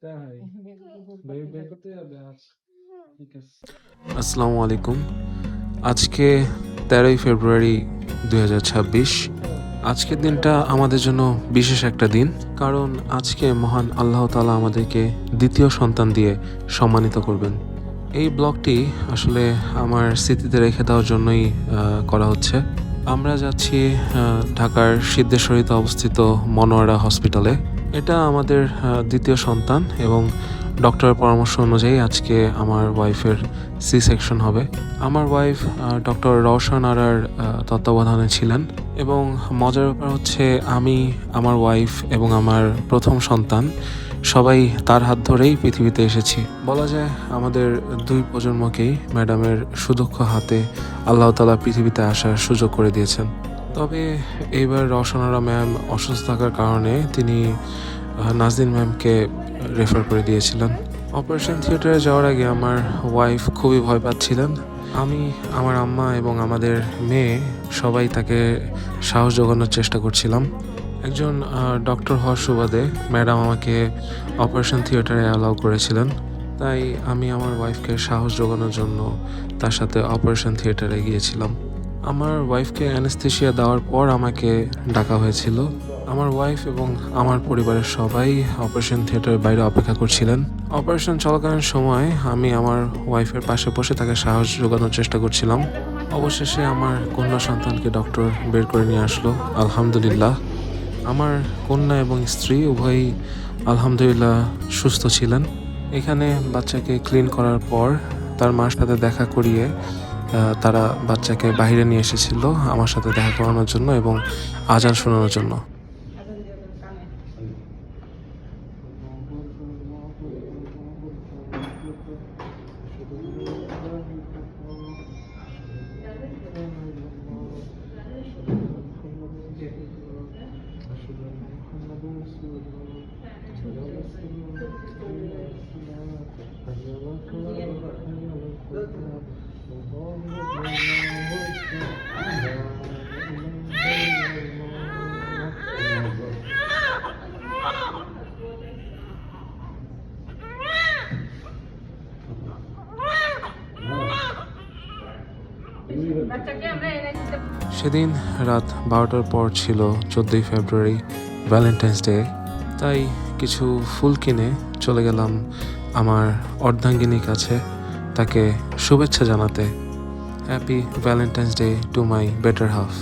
তাই বের করতে যাবে আচ্ছা ঠিক আছে। আসসালামু আলাইকুম। আজকে 13ই ফেব্রুয়ারি 2026। আজকের দিনটা আমাদের জন্য বিশেষ একটা দিন, কারণ আজকে মহান আল্লাহ তাআলা আমাদেরকে দ্বিতীয় সন্তান দিয়ে সম্মানিত করবেন। এই ব্লগটি আসলে আমার স্মৃতিতে রেখে দেওয়ার জন্যই করা হচ্ছে। আমরা যাচ্ছি ঢাকার সিদ্ধেশ্বরীতে অবস্থিত মনোয়ারা হসপিটালে। এটা আমাদের দ্বিতীয় সন্তান এবং ডক্টরের পরামর্শ অনুযায়ী আজকে আমার ওয়াইফের সি সেকশন হবে। আমার ওয়াইফ ডক্টর রওশন আরার তত্ত্বাবধানে ছিলেন এবং মজার ব্যাপার হচ্ছে আমি, আমার ওয়াইফ এবং আমার প্রথম সন্তান সবাই তার হাত ধরেই পৃথিবীতে এসেছি। বলা যায় আমাদের দুই প্রজন্মকেই ম্যাডামের সুদক্ষ হাতে আল্লাহ তাআলা পৃথিবীতে আসার সুযোগ করে দিয়েছেন। তবে এইবার রওশনারা ম্যাম অসুস্থ থাকার কারণে তিনি নাজনীন ম্যামকে রেফার করে দিয়েছিলেন। অপারেশন থিয়েটারে যাওয়ার আগে আমার ওয়াইফ খুবই ভয় পাচ্ছিলেন। আমি, আমার আম্মা এবং আমাদের মেয়ে সবাই তাকে সাহস জোগানোর চেষ্টা করছিলাম। একজন ডক্টর হওয়ার সুবাদে ম্যাডাম আমাকে অপারেশন থিয়েটারে অ্যালাউ করেছিলেন, তাই আমি আমার ওয়াইফকে সাহস জোগানোর জন্য তার সাথে অপারেশন থিয়েটারে গিয়েছিলাম। আমার ওয়াইফকে অ্যানেস্থেশিয়া দেওয়ার পর আমাকে ডাকা হয়েছিল। আমার ওয়াইফ এবং আমার পরিবারের সবাই অপারেশন থিয়েটারের বাইরে অপেক্ষা করছিলেন। অপারেশন চলাকালীন সময় আমি আমার ওয়াইফের পাশে বসে তাকে সাহস জোগানোর চেষ্টা করছিলাম। অবশেষে আমার কন্যা সন্তানকে ডক্টর বের করে নিয়ে আসলো, আলহামদুলিল্লাহ। আমার কন্যা এবং স্ত্রী উভয়ই আলহামদুলিল্লাহ সুস্থ ছিলেন। এখানে বাচ্চাকে ক্লিন করার পর তার মার সাথে দেখা করিয়ে তারা বাচ্চাকে বাইরে নিয়ে এসেছিল আমার সাথে দেখা করানোর জন্য এবং আজান শোনানোর জন্য। সেদিন রাত 12টার পর ছিল 14ই ফেব্রুয়ারি, ভ্যালেন্টাইন্স ডে। তাই কিছু ফুল কিনে চলে গেলাম আমার অর্ধাঙ্গিনীর কাছে তাকে শুভেচ্ছা জানাতে। Happy Valentine's day to my better half.